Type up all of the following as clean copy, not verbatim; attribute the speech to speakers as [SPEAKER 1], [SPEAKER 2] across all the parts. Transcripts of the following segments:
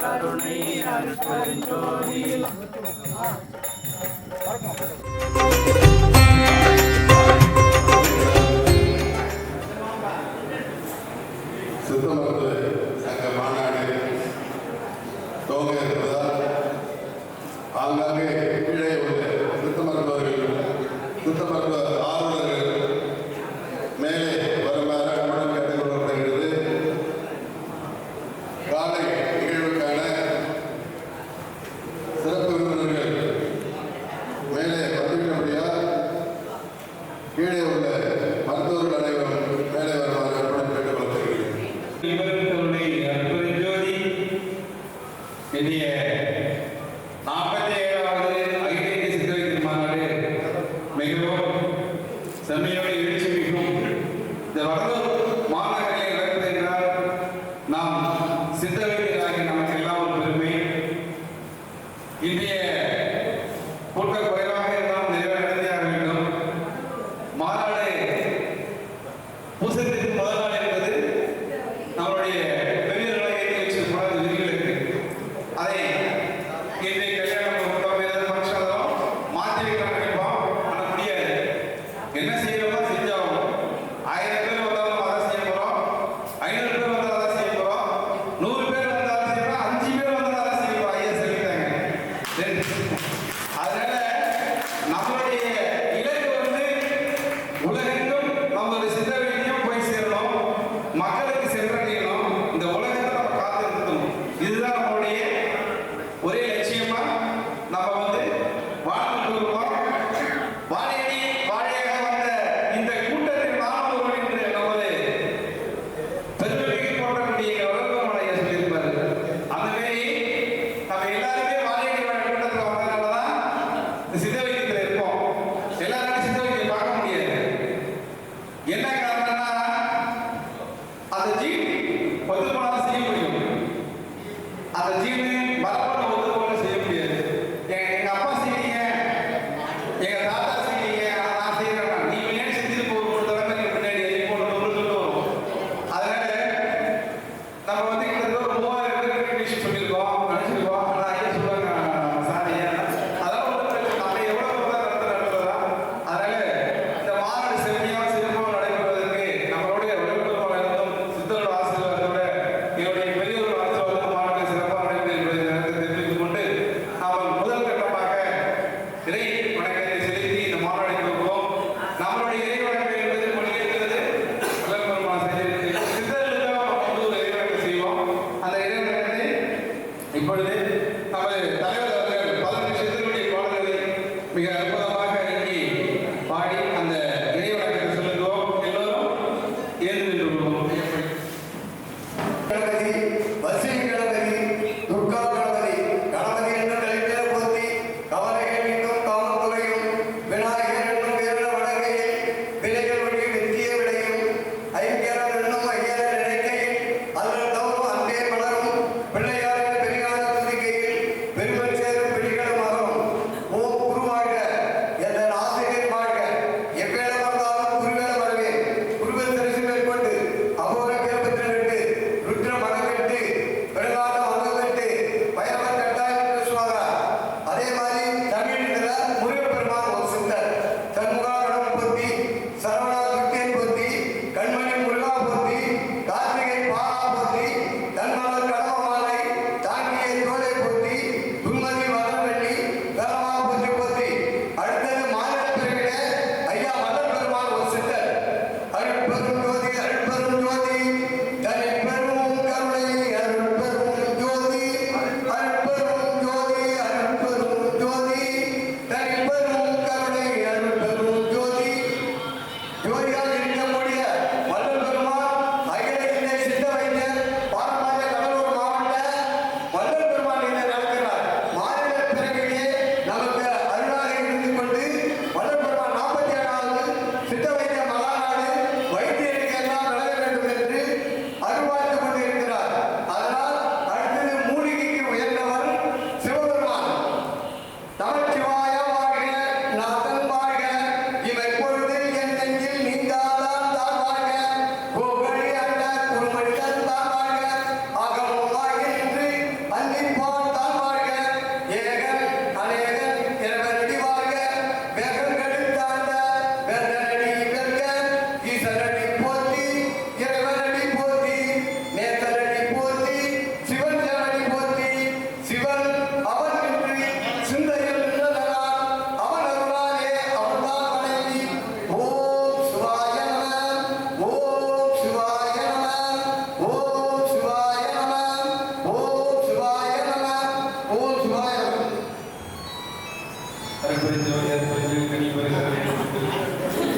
[SPEAKER 1] கருணை அருட்பெருஞ்சோதி.
[SPEAKER 2] சித்த மருத்துவ சங்க மாநாடு துவங்க இருப்பதால் ஆங்காங்கே கீழே உள்ள சித்த மருத்துவர்கள், சித்த மருத்துவ ஆர்வலர்கள் மேலே வருமாறு அன்புடன் கேட்டுக் கொள்ளப்படுகிறது. காலை நிகழ்வுக்கான சிறப்பு விருந்தினர்கள் மேலே வந்துவிட்டபடியால் கீழே உள்ள மருத்துவர்கள் அனைவரும் மேலே வருமாறு அன்புடன் கேட்டுக் கொள்ளப்படுகிறது.
[SPEAKER 3] இந்திய 47வது அகில இந்திய சித்தவைத்திய மாநாடு மிகவும் செம்மையோடு எழுச்சி மிகும். இந்த வடலூர் மாநகரில் நடப்பது என்றால் நாம் சித்தவைத்தியராகி நமக்கு எல்லாம் ஒரு பெருமை. இந்திய கூட்டம் குறைவாக இருந்தால் நிறைவாக நடத்தியாக வேண்டும். மாநாடு பூசத்திற்கு முதல் நாள் என்பது நம்மளுடைய பெரியவர்களை ஏற்றி வச்சிருப்பாங்க விதிகளுக்கு. அதை இன்றைய கல்யாணம் ஃபங்க்ஷனெல்லாம் மாற்றி வைக்கலாம் நினைப்போம். ஆனால் முடியாது. என்ன செய்யறோமோ செஞ்சாகும். 1000 பேர் வந்தாலும் அதை செய்ய போறோம், 500 பேர் வந்தாலும் அதை செய்ய போறோம், 100 பேர் வந்தாலும் செய்யறோம், 5 பேர் வந்தாலும் அதை செய்ய போறோம். ஐயா சொல்லிட்டாங்க. அதனால நம்மளுடைய இலக்கு உலகெங்கும் நம்மளுடைய சித்த வைத்தியம் போய் சேரணும், மக்களுக்கு சென்றடையணும், இந்த உலகத்தை நம்ம காத்து நிறுத்தணும். இதுதான் நம்மளுடைய ஒரே லட்சியமா நம்ம வாழ்ந்துட்டு இருக்கோம். வாழையடி வாழையாக வந்த இந்த கூட்டத்தில் நாம் ஒருவன் என்று நமது பெருமைக்கு போற்றக்கூடிய வளர்ப்பமடைய சொல்லியிருப்பாரு. அந்த மாரி நம்ம எல்லாருமே வாழையடி வாழை கூட்டத்தில் வந்ததுனாலதான் இந்த சித்த வைத்தியத்தில் இருப்போம். எல்லாருமே சித்த வைத்தியம் பார்க்க முடியாது. என்ன காரணம்னா அந்த ஜீன் ஒத்து போனாலும் செய்ய முடியும், அந்த ஜீன் மரபணு ஒத்து போனாலும் செய்ய முடியாது. எங்க அப்பா செய்யறீங்க, எங்க தாத்தா செய்யறீங்க, நான் செய்யறேன், நீ ஏன் செஞ்சுட்டு போகணும் தலைமைக்கு பின்னாடி போட்டு வரும். அதனால நம்ம கிட்டத்தட்ட ஒரு 3000 பேருக்கு சொல்லியிருக்கோம், நினைச்சிருக்கோம். ஆனால் ஐயா சொல்லுவாங்க சாரியா அதெல்லாம் நம்ம எவ்வளவு நடத்துறதா. அதனால இந்த மாநாடு செம்மையாக சிறப்பாக நடைபெறுவதற்கு நம்மளுடைய சித்தரோட ஆசீர்வாதத்தோட என்னுடைய பெரியவர்கள் ஆசீர்வாதம் மாநாடு சிறப்பாக நடைபெறும் என்பதை நேரத்தை தெரிவித்துக் கொண்டு நாம் முதல் கட்டமாக இறை வணக்கத்தை செலுத்தி இந்த மாநாடை கொடுப்போம். நம்மளுடைய இறை வணக்கம் என்பது மொழியிருக்கிறது. சித்தர்களுக்காக ஒரு இறை வணக்கம் செய்வோம். அந்த இறை வணக்கத்தை இப்பொழுது நமது தலைவர் அவர்கள் 15 சித்தர்களுடைய பாடல்களை மிக அற்புதமாக இறங்கி பாடி அந்த இறை வணக்கத்தை சொல்லுகிறோம். எல்லோரும் ஏந்து நின்றுள்ளோம்.
[SPEAKER 4] கணபதி, வசி கணபதி, துர்கா கணபதி, கணபதி என்ற தலைப்பே போற்றி கவலைகள் நீக்கும் காமத்துறையும் விநாயகர் என்னும் வீரன வணங்கையில் விலைகள் ஒழி வெற்றிய விளையும் ஐக்கியரம் என்னும் ஐயர நினைக்கையில் அல்லல் தவறும் அன்பே மலரும் பிள்ளையாரின் பெரியார் துதிக்கையில் பெருமன் சேரும்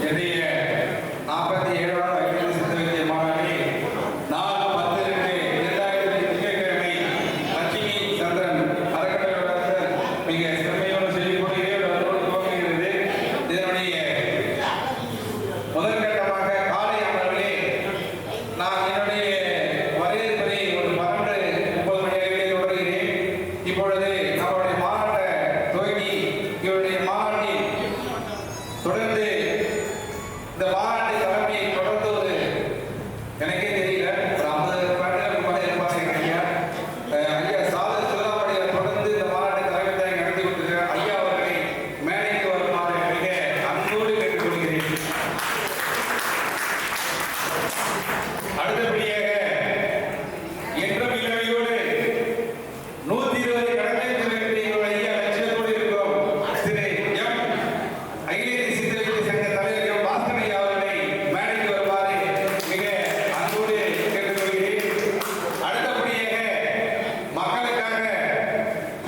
[SPEAKER 3] என்னுடைய 47வது அகில இந்திய சித்த வைத்திய மாநாட்டை 4/10/2000 திங்கட்கிழமை லட்சுமி சந்திரன் அறக்கட்டளை மிக சிறமையோடு செய்யக்கூடிய துவங்குகிறது. இதனுடைய முதற்கட்டமாக காலை அமர்விலே நான் என்னுடைய வரவேற்பை ஒரு 12:30 மணி அளவிலே தொடர்கிறேன். இப்பொழுது நம்முடைய மாநாட்டை துவங்கி இவருடைய மாநாட்டில் தொடர்ந்து இந்த மாநாட்டை தலைமையை தொடர்ந்து ஒரு எனக்கே தெரியல ஒரு 50 பேர்களுக்கு மேலே இருப்பாங்க ஐயா. ஐயா சாதர் சிவராமடியார் தொடர்ந்து இந்த மாநாட்டை தலைமை தாங்கி நடத்தி கொண்டிருக்கிறார். ஐயா அவர்களை மேடைக்கு வருமாறு மிக அன்போடு கேட்டுக்கொள்கிறேன். அடுத்தபடியாக என்றும் இளமையோடு 120 கடற்கரை ஐயா லட்சியத்தோடு இருக்கிறோம். திரு எம் அகில இந்திய சித்த வைத்திய சங்க தலைவர் எம் பாஸ்கர் ஐயா அவர்களை மேடைக்கு வருமாறு மிக அன்போடு கேட்டுக்கொள்கிறேன். அடுத்தபடியாக மக்களுக்காக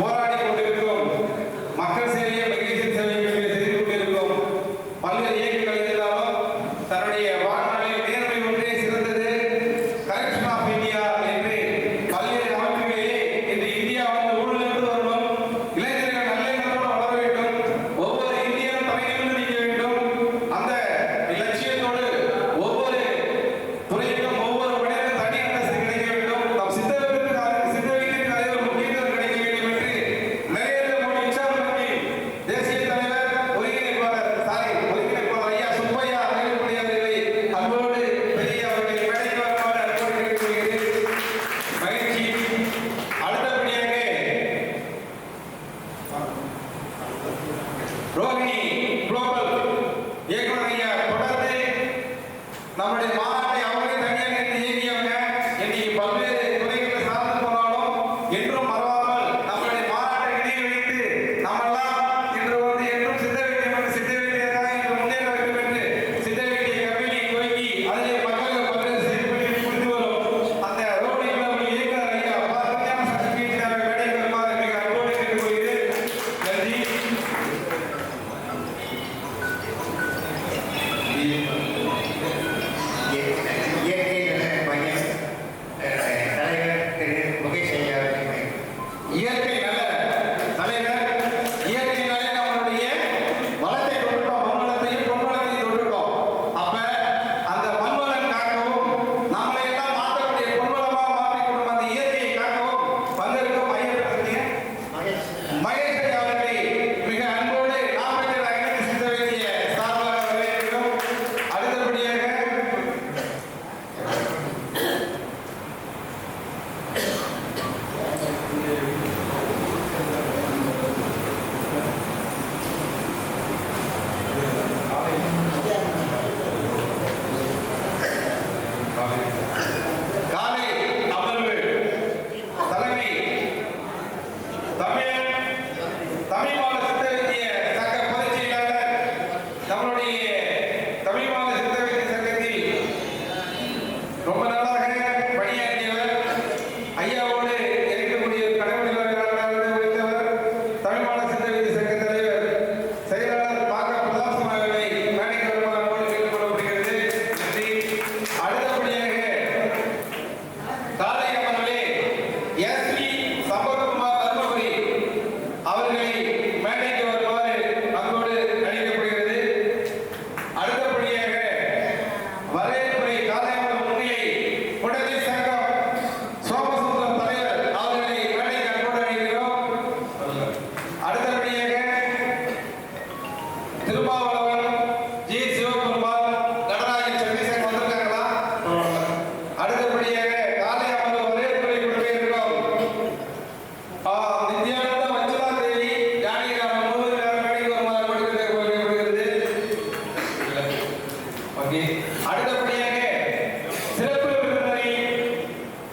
[SPEAKER 3] போராடி கொண்டிருக்கிறோம். மக்கள் சேவையை மகிழ்ச்சி சேவையை செய்து கொண்டிருக்கிறோம். பல்வேறு இயக்கங்கள் இருந்தாலும் தன்னுடைய வாழ்நாளில் நேர்மை ஒன்றே சிறந்தது கரெக்ஷன் ஆஃப் இந்தியா என்று பல்வேறு அமைப்புகளிலே இந்த இந்தியா வந்து ஊழலிருந்து வரணும், இளைஞர்கள் நல்ல எண்ணத்தோடு வளர வேண்டும், ஒவ்வொரு இந்தியனும் தலையிலிருந்து நீக்க வேண்டும். அந்த லட்சியத்தோடு ஒவ்வொரு துறைக்கும் ஒவ்வொரு மனிதனும் தனி அந்தஸ்து கிடைக்க வேண்டும். நம் சித்த வைத்தியத்துக்கு அது ஒரு முக்கியத்துவம் கிடைக்க வேண்டும் என்று நரேந்திர மோடி இச்சாமி தேசிய தலைவர் ஒருங்கிணைப்பாளர் ஐயா சுப்பையா அவர்களை அன்போடு பெரிய அவர்களை மேடைக்கு வருமாறு அன்போடு கேட்டுக்கொள்கிறேன். மகிழ்ச்சி. அடுத்தபடியாக ரோஹிணி குளோபல் இயக்குனர் ஐயா தொடர்ந்து நம்முடைய மாநாட்டை அவங்களே தனியாக நின்று இயக்கியவங்க. இன்னைக்கு பல்வேறு துறைகளை சார்ந்து போனாலும் என்றும் மறவாமல் நம்முடைய மாநாட்டை நினைவு வைத்து நம்மெல்லாம் இன்று வந்து என்றும் சித்த வைத்தியம் சித்த வைத்தியராக இன்று முன்னேற வேண்டும் என்று சித்த வைத்திய கம்பெனி துவங்கி அதிலே மக்கள் பல்வேறு செயல்பட்டு புரிந்து வரும் அந்த ரோஹிணி குளோபல் இயக்குனர் ஐயா பாரதியான சர்டிபிகேட் மேடைக்கு வருமாறு மிக அன்போடு கேட்டுக்கொள்கிறேன். நன்றி.
[SPEAKER 4] இயற்கை நல மையம் தலைவர் திரு முகேஷ் ஐயா அவர்களை
[SPEAKER 3] இயற்கை நல்ல தலைவர் இயற்கை நல்ல நம்மளுடைய வளத்தை தொட்டுட்டோம், மண்வளத்தையும் பொன்வளத்தையும் தொட்டுட்டோம். அப்ப அந்த மண்வளம் காக்கவும் நம்மளை எல்லாம் மாற்றக்கூடிய பொன்வளமா மாற்றிக்கொள்ளும் அந்த இயற்கையை காக்கவும் வந்திருக்கும் ஐயர் மகேஷ் ஐயா அவர்களை மிக அன்போடு நாமக்கல் அகில இந்திய சித்த வைத்திய சார்பாக வரவேற்கிறோம். அடுத்தபடியாக காலை அமர்வு தலைமை தமிழ் மாநில சித்த வைத்திய சங்க பொதுச் செயலாளர் நம்மளுடைய தமிழ் மாநில சித்த வைத்திய சங்கத்தில் ரொம்ப நாளாக பணியாற்றியவர் ஐயாவோடு இருக்கக்கூடிய கடவுள் வைத்தவர் தமிழ் மாநில சித்த வைத்திய சங்க தலைவர் செயலாளர் பாக்க பிரதாசம் அவர்களை மேடைக்கு வருமாறு கேட்டுக்கொள்ளப்படுகிறது. நன்றி. அடுத்தபடியாக காலை அமர்விலே எஸ்பி சம்பத்குமார் தர்மபுரி அவர்களை மேடைக்கு வருமாறு அன்போடு அழைக்கப்படுகிறது. அடுத்தபடியாக வரவேற்புரை காலை அமர்வு முன்னிலை குடலை சங்கம் சோமசுந்தரம் தலைவர் அவர்களை மேடைக்கு அன்போடு அழைக்கிறோம். அடுத்தபடியாக திருமாவளவன் ஜி சிவகுமார் நடராஜன் சந்திரசேகர் வந்திருக்காங்களா? அடுத்தபடியாக காலை அமர்வு வரவேற்புரை கொடுக்கிறோம். நித்யானந்த வஞ்சலா தேவி ஜானகிராமன் முழுவதும் மேடைக்கு வருமாறு கொடுக்கப்படுகிறது. ஓகே. அடுத்தபடியாக சிறப்பு விருந்தினரை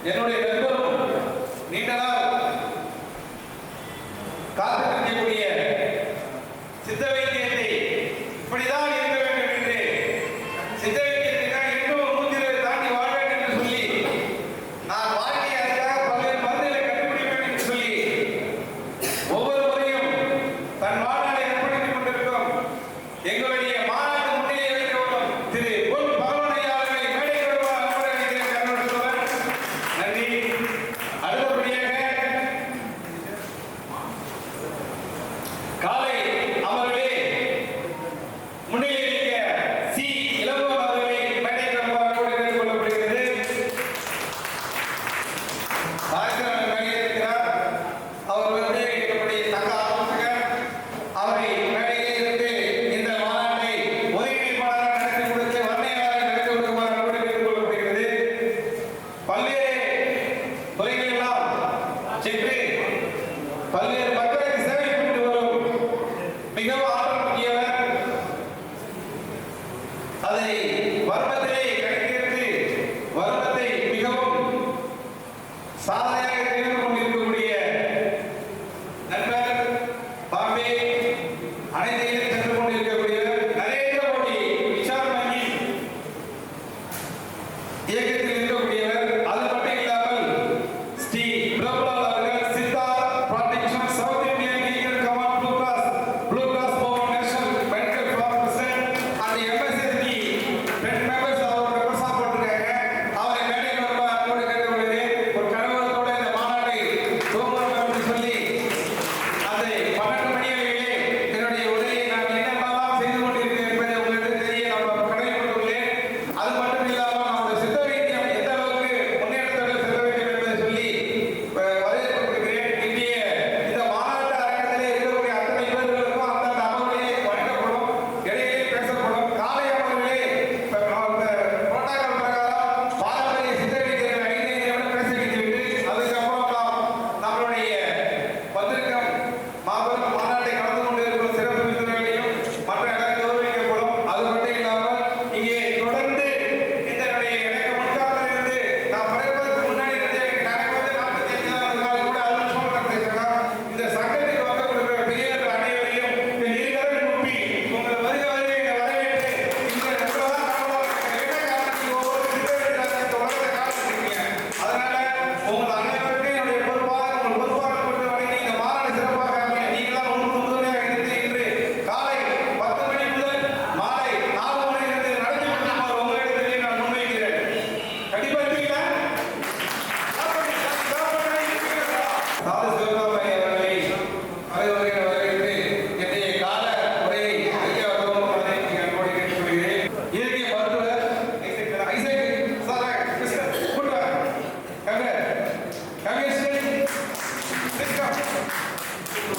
[SPEAKER 3] என்னுடைய நண்பரும் நீண்ட நாள் காத்திருக்கக்கூடிய சித்த வைத்தியத்தை இப்படிதான் இருக்க வேண்டும் என்று சித்த வைத்தியத்துக்காக இன்னும் 120 தாண்டி வாழ வேண்டும் என்று சொல்லி நான் வாழ்க்கையை அதுக்காக பல்வேறு மருந்துகளை கண்டுபிடிக்க வேண்டும் என்று சொல்லி ஒவ்வொரு முறையும் தன் வாழ்நாளை எப்படி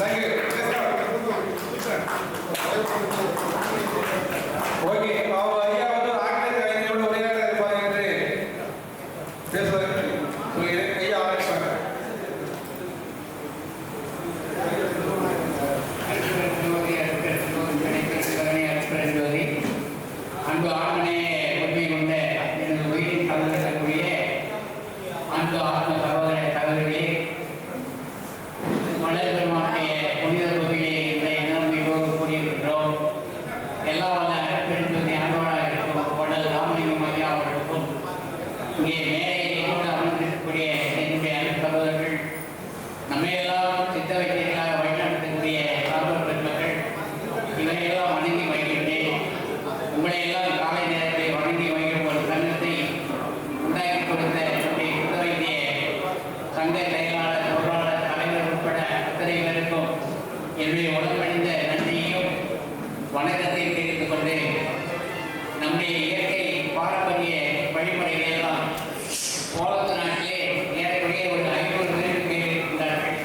[SPEAKER 3] தேங்க்யூ. ஓகே, அவங்க ஐயா வந்து ஆங்கில கலைஞரோட உரையாட இருப்பார் என்று பேசுவார். ஐயா ஆரம்பிப்பாங்க.
[SPEAKER 5] அன்பு ஆத்மனே உண்மை கொண்ட எனது உயிரின் கலந்திருக்கக்கூடிய அன்பு ஆத்ம சகோதர சகோதரிகளே, மலர் பெருமானுடைய புனித கோவிலே இந்த இனம் மிகவும் கூடியிருக்கின்றோம். எல்லா வல்ல பெருந்தொகை அன்பராக இருக்கும் கொடல் ராமலிங்கம் ஐயா அவர்களுக்கும் இங்கே மேலே அமர்ந்திருக்கக்கூடிய என்னுடைய அன்பு சகோதரர்கள், நம்மையெல்லாம் சித்த வைத்தியர்களாக வழிநடத்தக்கூடிய சார்பர் பெருமக்கள், இவையெல்லாம் வணங்கி வைக்கின்றேன். உங்களை எல்லாம் காலை நேரத்தை வணங்கி வைக்கும் ஒரு சங்கத்தை உண்டாக்கி கொடுத்த என்னுடைய சித்த வைத்திய சங்க செயலாளர் பொருளாளர் தலைவர் உட்பட அத்தனை பேருக்கும் என்னுடைய உடன்பணிந்த நன்றியையும் வணக்கத்தையும் தெரிவித்துக் கொண்டு, நம்முடைய இயற்கை பாரம்பரிய வழிமுறைகளை எல்லாம் கோலத்து நாட்டிலே ஏறக்குறைய ஒரு 500 பேருக்கு மேல் இருக்கின்றார்கள்.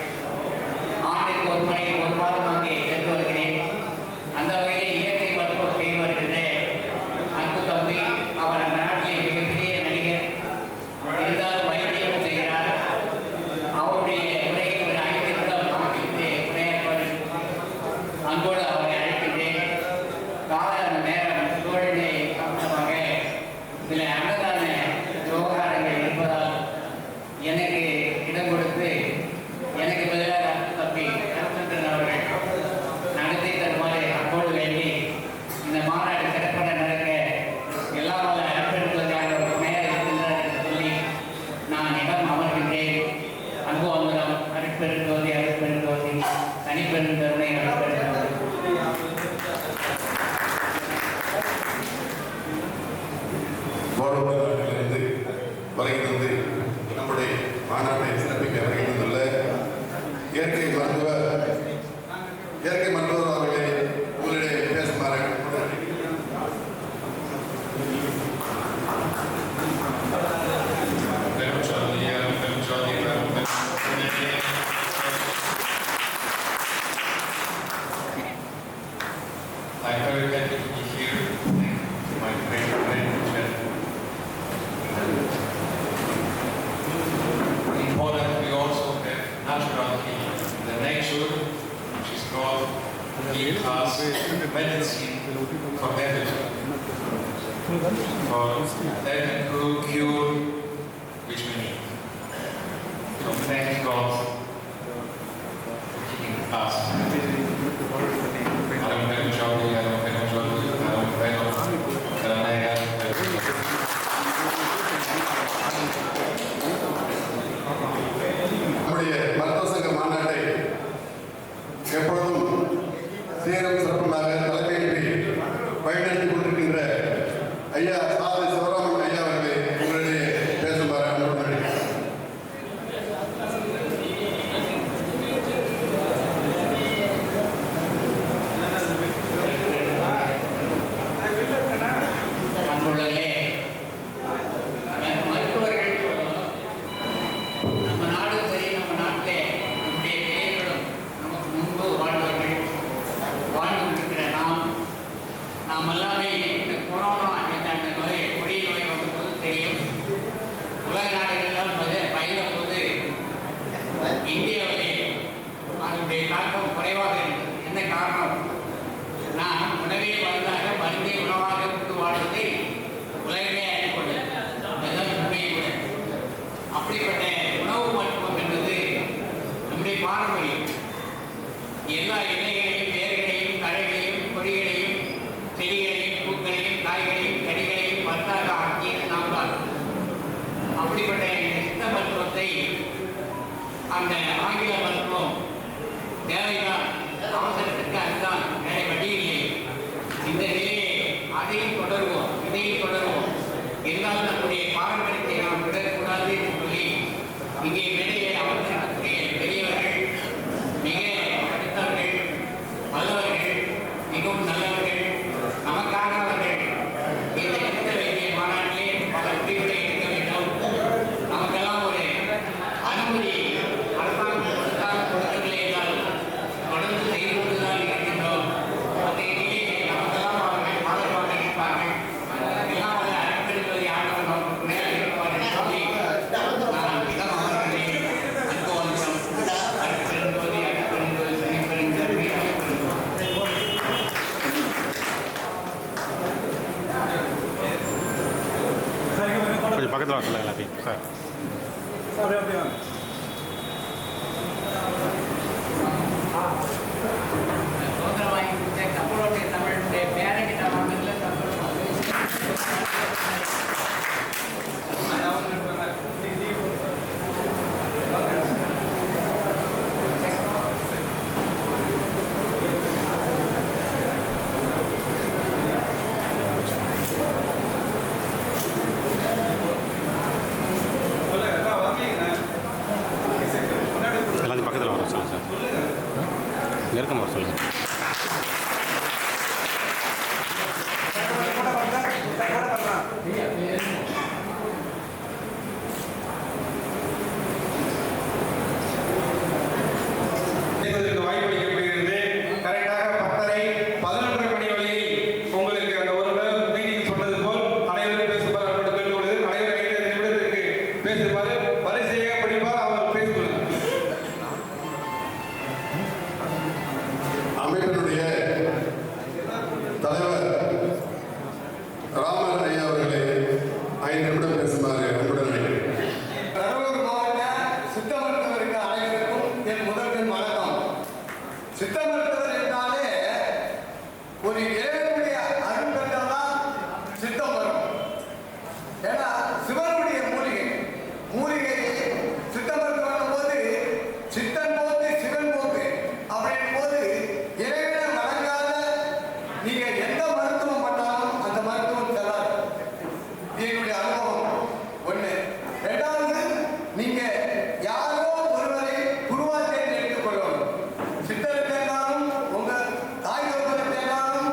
[SPEAKER 5] ஆண்டுக்கு ஒரு முறை ஒரு மாதம் அங்கே சென்று வருகிறேன். அந்த வகையில் இயற்கை மருத்துவம் செய்து வருகின்ற அன்பு தம்பி, அவர் அந்த நாட்டிலே மிகப்பெரிய நடிகர், இருந்தாலும் வைத்தியம் செய்கிறார். அவருடைய உரையை ஒரு 5 நிமிடம் அமைத்து உரையாற்றுவார். அன்போடு அவரை அழைக்கின்றேன். கால நேரம் சூழ்நிலை காரணமாக சில அன்னதான விவகாரங்கள் இருப்பதால் எனக்கு இடம் கொடுத்து எனக்கு பதிலாக தம்பி ரவிச்சந்திரன் அவர்கள் நடத்தி தருமாறு அன்போடு வேண்டி இந்த மாநாடு சிறப்பாக நடக்க எல்லா வல்ல அன்பெடுப்பதற்கான ஒரு துணையாக இருக்கின்றார் என்று சொல்லி நான் இடம் அமர்கின்றேன். அன்பு அமுதம் அருட்பெருந்தோதி அருட்பெருந்தோதி தனிப்பெருந்தோதி அருட்பெருந்தோதி.
[SPEAKER 2] போர்வூர் நாட்டிலிருந்து வருகை தந்து நம்முடைய மாநாட்டை சிறப்பிக்க வருகை தந்துள்ள இயற்கை மருத்துவர் அவர்களை உங்களிடையே பேசுமாறு
[SPEAKER 1] I'm very happy to be here. My great friend, in Poland, we also have natural healing. The nature, which is called heal us medicine for everything. For every cure which we need. So thank God for healing us.
[SPEAKER 2] நம்முடைய மருத்துவ சங்க மாநாட்டை எப்பொழுதும் சீரும் சிறப்புமாக தலைமையின்றி வழிநடத்தி கொண்டிருக்கின்ற ஐயா சாதி சிவராமன் ஐயா அவர்களை உங்களிடையே பேசுமாறு அன்புடன் அழைக்கிறேன்.
[SPEAKER 5] அன்புள்ளே மருத்துவர்கள் நம்ம நாடு சரி, நம்ம நாட்டிலே நம்முடைய பெயர்களும் நமக்கு முன்பு வாழ்ந்தவர்கள் வாழ்ந்து கொண்டிருக்கிற நாம் எல்லாமே இந்த கொரோனா என்ற அந்த நோய் கொடிய நோய் வந்தபோது தெரியும். உலக நாடுகளெல்லாம் பயில போது இந்தியாவிலே அதனுடைய தாக்கம் குறைவாக இருந்தது. என்ன காரணம்? நான் உணவே மருந்தாக மருந்தை உணவாக கொண்டு வாழ்வதை உலகமே அறிக்கொண்டது. அதுதான் உண்மை கூட. அப்படிப்பட்ட உணவு மருத்துவம் என்பது நம்முடைய பாரம்பரியம். எல்லா இலைகளையும் வேர்களையும் தழைகளையும் கொடிகளையும் செடிகளையும் பூக்களையும் காய்களையும் கனிகளையும் மருந்தாக ஆக்கியது நாம் தான். அப்படிப்பட்ட சித்த மருத்துவத்தை அந்த ஆங்கில மருத்துவம் தேவைதான், அவசரத்துக்கு அதுதான், வேற வழியில்லை. இந்த நிலையை அதையும் தொடருவோம், இதையும் தொடருவோம். இருந்தாலும் நம்முடைய பாரம்பரியத்தை நாம் விடக்கூடாது என்று சொல்லி இங்கே மேடையை அமர்ந்திருக்கக்கூடிய பெரியவர்கள், மிக படித்தவர்கள், வல்லவர்கள், மிகவும் நல்லவர்கள், நமக்காக அவர்கள் இந்த சித்த வைத்திய மாநாட்டிலே பல முடிவுகளை எடுக்க வேண்டும். நமக்கெல்லாம் ஒரு அனுமதி அரசாங்கம் கொடுக்கவில்லை என்றாலும்
[SPEAKER 6] பக்கத்தில் வரல எல்லாத்தையும் சார்.
[SPEAKER 5] சுதந்திரம் வாங்கி கொடுத்த கப்பலோடைய தமிழுடைய பேரங்கிட்ட வாங்கல
[SPEAKER 6] எல்லாத்தையும் பக்கத்தில் வர சொல்லுங்கள் சார். நெருக்கம் வர சொல்லுங்கள்.
[SPEAKER 3] வாய்ப்பளிக்கப்படுகிறது. கரெக்டாக 10:30 11 மணி வரையில் உங்களுக்கு அந்த ஒரு மீட்டிங் சொன்னது போல் அனைவரும் பேசுமாறு கேட்டுக்கொள்வது. அனைவரும் 5 நிமிடத்திற்கு பேசுமாறு வரிசையாக படிப்பார் அவர் பேசுகிறார்.
[SPEAKER 2] அமைப்பினுடைய தலைவர் ராமன் ஐயா அவர்களை 5 நிமிடம் பேசுமாறு அன்புடன் அழைக்கிறேன்.
[SPEAKER 4] கடலூர் மாவட்ட சித்த மருத்துவருக்கு அனைவருக்கும் என் முதற்கண் வணக்கம். சித்த மருத்துவர் என்றாலே ஒரு இறைவனுடைய அருள் பெற்றால்தான் சித்தம் வரும். ஏன்னா சிவனுடைய மூலிகை சித்த மருத்துவம் போது சித்தன் போது சிவன் போது அப்படின் போது இறைவனை வணங்காத நீங்க எந்த மருத்துவம் பண்ணாலும் அந்த மருத்துவம் செல்லாது. என்னுடைய அனுபவம் ஒண்ணு. இரண்டாவது, நீங்க யாரோ ஒருவரை குருவாக எடுத்துக் கொள்ளணும். சித்தரை தேர்ந்தாலும் உங்க தாய் தோப்பரை தேர்ந்தாலும்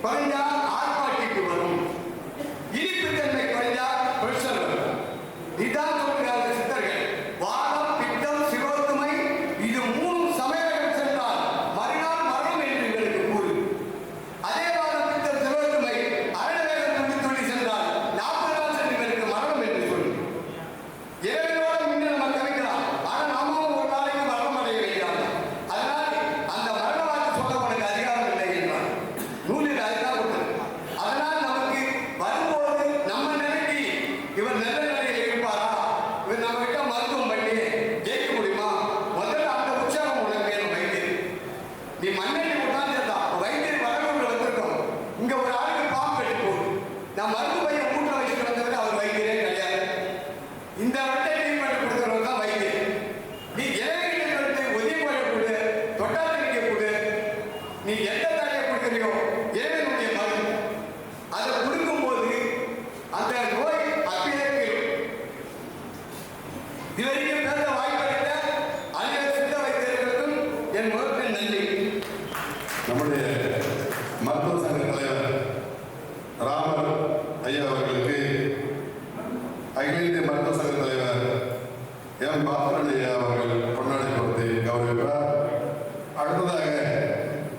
[SPEAKER 4] குறைஞ்சா ஆர்ப்பாட்டிக்கு வரும், இனிப்புத்தன்மை குறைஞ்சா பிரஷர் வரும். இதான் சொல்கிறாங்க சித்தர்கள். வாதம், பித்தம், சிரோத்துமை இது 3 சமயங்கள் சென்றால் மறுநாள் மரணம் என்று எங்களுக்கு கூறு. அதே வாதம், பித்தம், சிரோத்துமை அரணவேதம் துள்ளி சென்றால் 40 நாள் சென்று எங்களுக்கு மரணம் என்று சொல்லு. இறைவனோட முன்ன நம்ம கவிக்கலாம், ஆனா நாமும் ஒரு நாளைக்கு மரணம் அடைய வைக்கிறாங்க. அதனால் அந்த மரண வாக்கு சொல்ல உனக்கு அதிகாரம் இல்லை என்றார். நூலில் அதுதான் கொடுத்தது. அதனால் நமக்கு வரும்போது நம்ம நினைக்கி இவர் நல்ல நிலையில் இருப்பாரா, இவர் நம்ம கிட்ட மருத்துவம் பண்ணி ஜெயிக்க முடியுமா? முதல்ல அந்த உற்சாகம் உனக்கு வேணும். வைத்தியர் நீ மண்ணெண்ணி உட்கார்ந்துருந்தா வைத்தியர் வரவங்க வந்திருக்கோம். இங்க ஒரு ஆளுக்கு பாம்பு கட்டி போகுது, நான் மருந்து பையன் மூட்டை வச்சுட்டு வந்தவரை அவர் வைத்தியரே கிடையாது. இந்த வட்டை ட்ரீட்மெண்ட் கொடுக்குறவங்க தான் வைத்தியர். நீ இளைஞர்கள் வந்து ஒதியமொழி கொடு, தொட்டாத்திரிக்கை கொடு, நீ எந்த தாயை கொடுக்குறியோ இறைவனுடைய மருந்து அதை கொடுக்கும்போது அந்த நோய் அப்படியே இதுவரைக்கும் பேச வாய்ப்பளித்த அனைத்து சித்த வைத்தியர்களுக்கும் என் முதற்கண் நன்றி.
[SPEAKER 2] நம்முடைய மருத்துவ சங்க தலைவர் ராமர் ஐயா அவர்களுக்கு அகில இந்திய மருத்துவ சங்க தலைவர் எம் பாஸ்கரன் ஐயா அவர்கள் பொன்னாடை கொடுத்து கௌரவிப்பார். அடுத்ததாக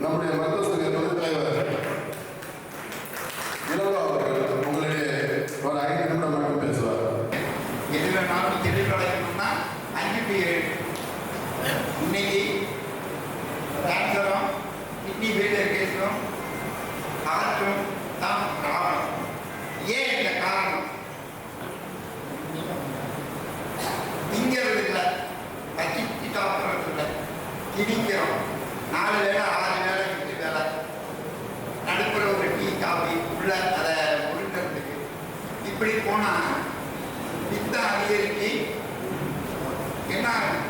[SPEAKER 2] நம்முடைய மருத்துவ சங்க துணைத் தலைவர் இளவா அவர்கள் உங்களிடையே ஒரு 5 நிமிடம் மட்டும் பேசுவார்.
[SPEAKER 7] எது வேணாலும் தெளிவடையணும்னா 5 to 7. இன்னைக்கு கேன்சரும் கிட்னி ஃபெயிலியர் கேஸும் ஹார்ட்டும் தான் ப்ராப்ளம். ஏன் இந்த காரணம்? திங்கிறது இல்லை, பச்சிட்டு சாப்பிட்றது இல்லை, திணிக்கிறோம். 4 வேளை 6 வேளை 8 வேளை நடுப்புற ஒரு டீ காஃபி உள்ள அதை ஒழுங்கிறதுக்கு இப்படி போனால் பித்தம் அதிகரித்து என்ன ஆகும்?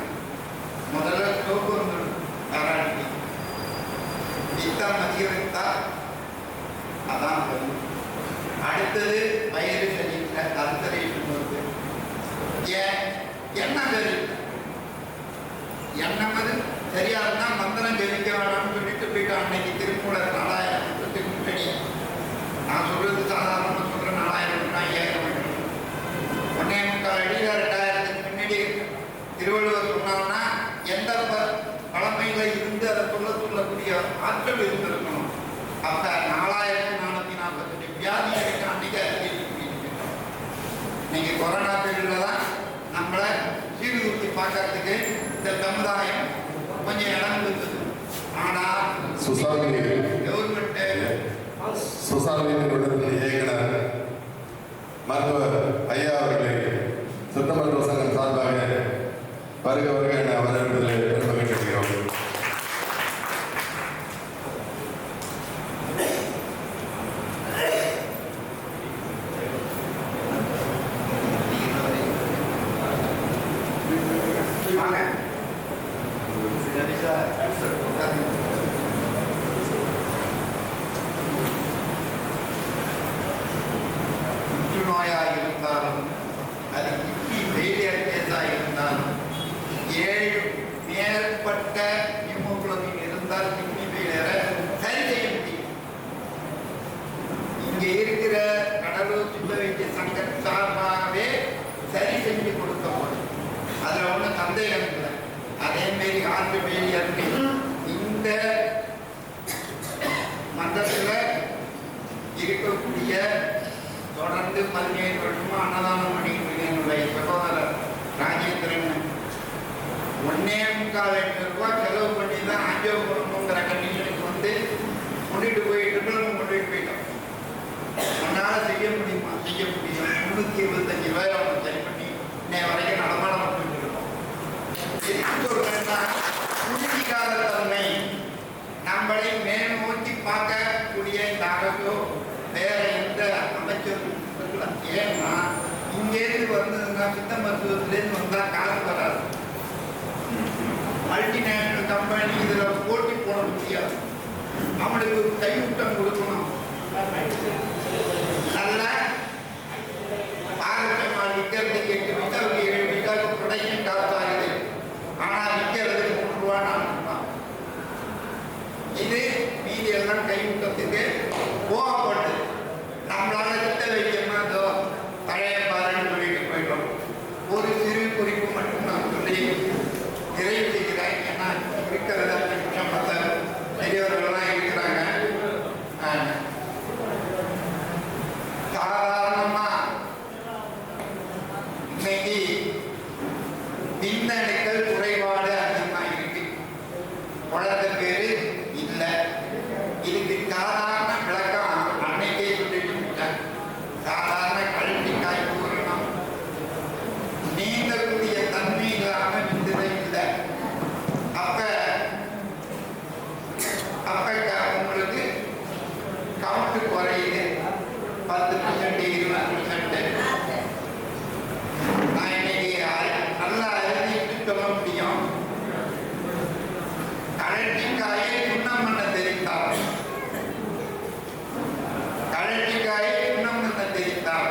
[SPEAKER 7] முதல்ல ஸ்ட்ரோக் வந்துடும், பாராட்டி பித்தம் அதிகரித்தால் அதான் வரும். அடுத்தது வயிறு சரியில்லை, அல்சரேஷன் வருது. ஏன்? எண்ணெய் சரி, எண்ணெய் அது சரியா இருந்தால் மந்திரம் ஜெயிக்க வேணாம்னு சொல்லிட்டு போயிட்டு அன்னைக்கு திருமூலர் 4000 வருஷத்துக்கு முன்னாடி நான் சொல்றது சாதாரணமாக சொல்கிறேன். 4000 5000 1.25 அடி 2000க்கு முன்னாடி திருவள்ளுவர் சொன்னாங்கன்னா எந்த பழமையில இருந்து அதை சொல்லக்கூடிய ஆற்றல் இருந்திருக்கணும். அப்ப 4448 வியாதிகளுக்கு அன்னைக்கு அறிவிக்கப்பட்டிருக்கோம். இன்னைக்கு கொரோனா பீரியட்ல தான் நம்மளை சீர்தூக்கி பார்க்கறதுக்கு இந்த சமுதாயம் கொஞ்சம் இடம் கொடுத்தது. ஆனால் கவர்மெண்ட்
[SPEAKER 2] சுசாமி இயக்குனர் மருத்துவர் ஐயா அவர்களை சுத்த மருத்துவ சங்கம் சார்பாக வருக வருக என வரவேற்பதில் பெருமை கேட்டுக்கிறோம்.
[SPEAKER 7] புற்றுநோயாக இருந்தாலும் அது கிட்னி ஃபெயிலியர் கேஸாக இருந்தாலும் 7 மேற்பட்ட ஹீமோகுளோபின் இருந்தால் கிட்னி ஃபெயிலியரை சரி செய்ய முடியும். இங்கே இருக்கிற கடலூர் சித்த வைத்திய சங்க சார்பாகவே சரி செஞ்சு கொடுக்க போதும், அதில் ஒன்றும் சந்தேகம் இல்லை. அதேமாரி ஹார்ட் ஃபெயிலியருக்கு இந்த மன்றத்தில் இருக்கக்கூடிய தொடர்ந்து 17 வருஷமா அன்னதானம் பண்ணிட்டு என்னுடைய சகோதரர் ராஜேந்திரன் 1.25 லட்சம் ரூபாய் செலவு பண்ணி தான் ஆஞ்சியோ பண்ணணுங்கிற கண்டிஷனுக்கு வந்து கொண்டுட்டு போயிட்டோம். அதனால் செய்ய முடியுமா? செய்ய முடியும். 325 அவங்க சரி பண்ணி இன்னைய வரைக்கும் நடமாட பண்ணிட்டு இருக்கோம். எதுக்கு சொல்றேன்னா புரிஞ்சிக்காத தன்மை நம்மளை மேல் நோக்கி பார்க்கக்கூடிய இந்த அரசோ வேற எந்த அமைச்சரும் ஏன்னா இங்கேருந்து வந்ததுன்னா சித்த மருத்துவத்திலேருந்து வந்தால் காலம் வராது. மல்டிநேஷனல் கம்பெனி இதில் போட்டி போட முடியாது. அவனுக்கு கையூட்டம் கொடுக்கணும். நல்ல ஆரோக்கியமாக விற்கிறதுக்கு 8 விட்டா 7 விட்டா ப்ரொடக்ஷன் காஸ்ட் ஆகுது. ஆனால் விற்கிறது 3 ரூபா 4 ரூபா. இது மீதி எல்லாம் கையூட்டத்துக்கு சாதாரண விளக்கம் அன்னைக்கே சொல்லிட்டு விட்டேன். சாதாரண கழட்டிக்காய் பூரணம் நீந்தக்கூடிய தன்மை இல்லாமல் இருந்ததே இல்லை. அப்ப உங்களுக்கு கவுண்ட் குறையுது 10%, 20%. நான் இன்னைக்கு நல்லா எழுதிட்டு சொல்ல முடியும். கழட்டிக்காயை சுண்ணம் பண்ண தெரிந்தார், கழட்டிக்காயை சுண்ணம் பண்ண தெரிந்தார்.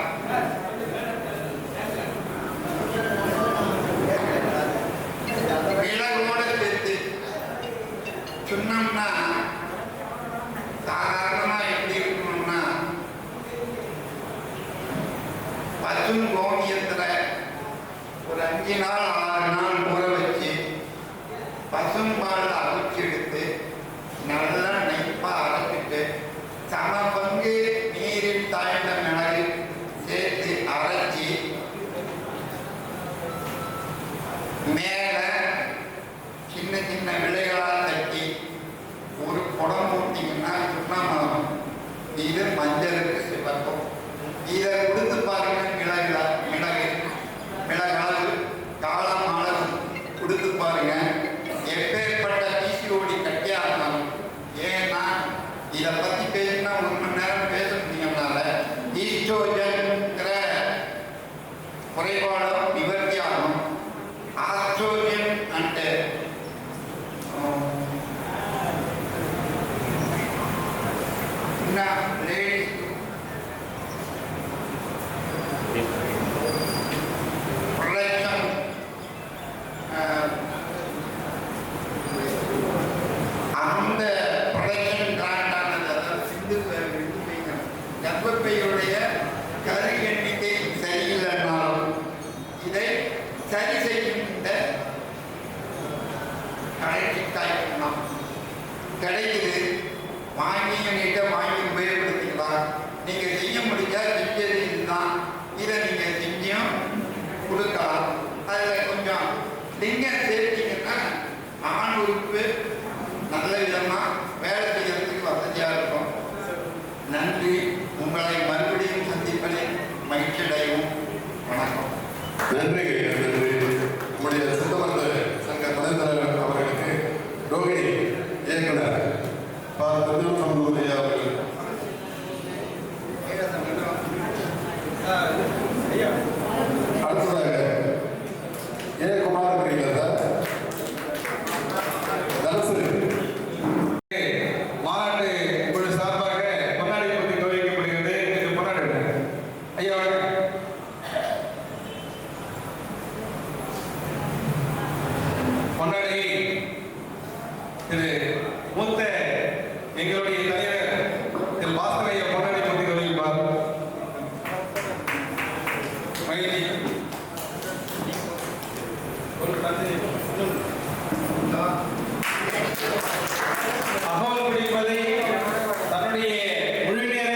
[SPEAKER 7] மிளகோட சேர்த்து சுண்ணம்னா சாதாரணமா எப்படி இருக்கணும்னா பசும் கோமியத்துல ஒரு 5 நாள் 6 நாள் ஊற வச்சு பசும்பால் அவிச்சு எடுத்து நல்லா நெய்ப்பா அரைச்சிட்டு சம பங்கு நீரில் தாழ்ந்த மிளகு சேர்த்து அரைச்சி மேல சின்ன சின்ன விலைகளால் தட்டி ஒரு குடம் போட்டீங்கன்னா சுண்ணாமம். இது மஞ்சளுக்கு சிவக்கும். இதை கொடுத்து பாருங்க. மிளகாது காலம் அளவு கொடுத்து பாருங்க. எப்பேற்பட்ட பிசிஓடி கட்டியா இருந்தாலும். ஏன்னா இதை பத்தி பேசினா 1 மணி நேரம் பேச முடியும்னால ஈஸ்ட்ரோஜன்ங்கிற குறைபாடும் நிவர்த்தி ஆகும். ஆஸ்ட்ரோஜன் అంటే லேடிஸ் ப்ரொடக்ஷன் அந்த ப்ரொடக்ஷன் கிராண்டானது, அதாவது சிந்து கர்ப்பப்பையுடைய கரு எண்ணிக்கை சரியில்லைன்னாலும் இதை சரி செய்யும் இந்த கழட்டிக்காய் கிடைக்குது. வாங்கி உபயோகப்படுத்திக்கலாம். நீங்க செய்ய முடிஞ்சா செஞ்சது இதுதான். இதை நீங்க செஞ்சும் கொடுக்கலாம். அதுல கொஞ்சம் லிங்கம் சேர்த்தீங்கன்னா ஆண் உறுப்பு நல்ல விதமா வேலை செய்யறதுக்கு வசதியா இருக்கும். நன்றி. உங்களை மறுபடியும் சந்திப்பதில் மகிழ்ச்சி அடையும். வணக்கம்.
[SPEAKER 2] நன்றி. நம்முடைய சித்த மருத்துவ சங்க துணைத் தலைவர் அவர்களுக்கு ரோகிணி இயக்குனர் அவர்கள் அடுத்ததாக குமார் இருக்கிறீங்களா தனுசு
[SPEAKER 3] மாநாட்டு குழு சார்பாக பொன்னாடி போட்டி கௌரவிக்கப்படுகிறது. என்று பொன்னாடி ஐயா பொன்னாடி திரு மூத்த எங்களுடைய தலைவர் திரு பாஸ்கர் ஐயா பொன்னாடி போட்டி கௌரவிப்பார். மகிழ்ச்சி. அகவல் பிடிப்பதை தன்னுடைய முழு நேர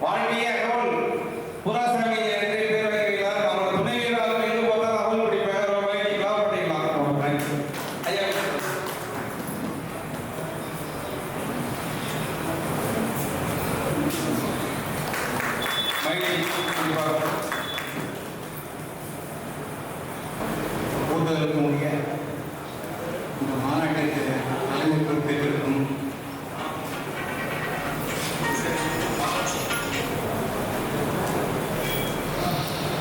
[SPEAKER 3] வாழ்க்கைய அகவல் புறாசாமி என்று பேர் வைக்கிறார். அவரோட துணைவீராக இருந்து போட்டால் அகவல் பிடிப்பாக மகிழ்ச்சிக்கலாம் பண்ணிக்கலாம். ஐயா மகிழ்ச்சி.
[SPEAKER 8] கூட்டத்திற்குரிய இந்த மாநாட்டிற்கு தலைமை பொறுப்பேற்றிருக்கும்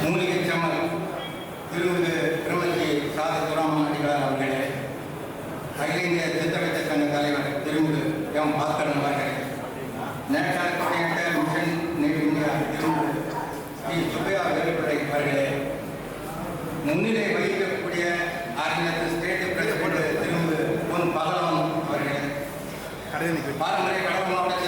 [SPEAKER 8] மூலிகை செம்மல் திருமிகு திருமதி சாதி துராமன் அடிகளார் அவர்களே, அகில இந்திய சித்தவைத்த சங்க தலைவர் திருமிகு எம் பாஸ்கரன் அவர்களே, national coordinator mission NAT India திருமிகு ஸ்ரீ சுப்பையா வேலுப்பிள்ளை அவர்களே, முன்னிலை வகிக்கக்கூடிய அறிஞர் ஸ்டேட் பிரசிடென்ட் திருமிகு பொன் பகலவன் அவர்களே, பாரம்பரிய கடவுள் மாவட்ட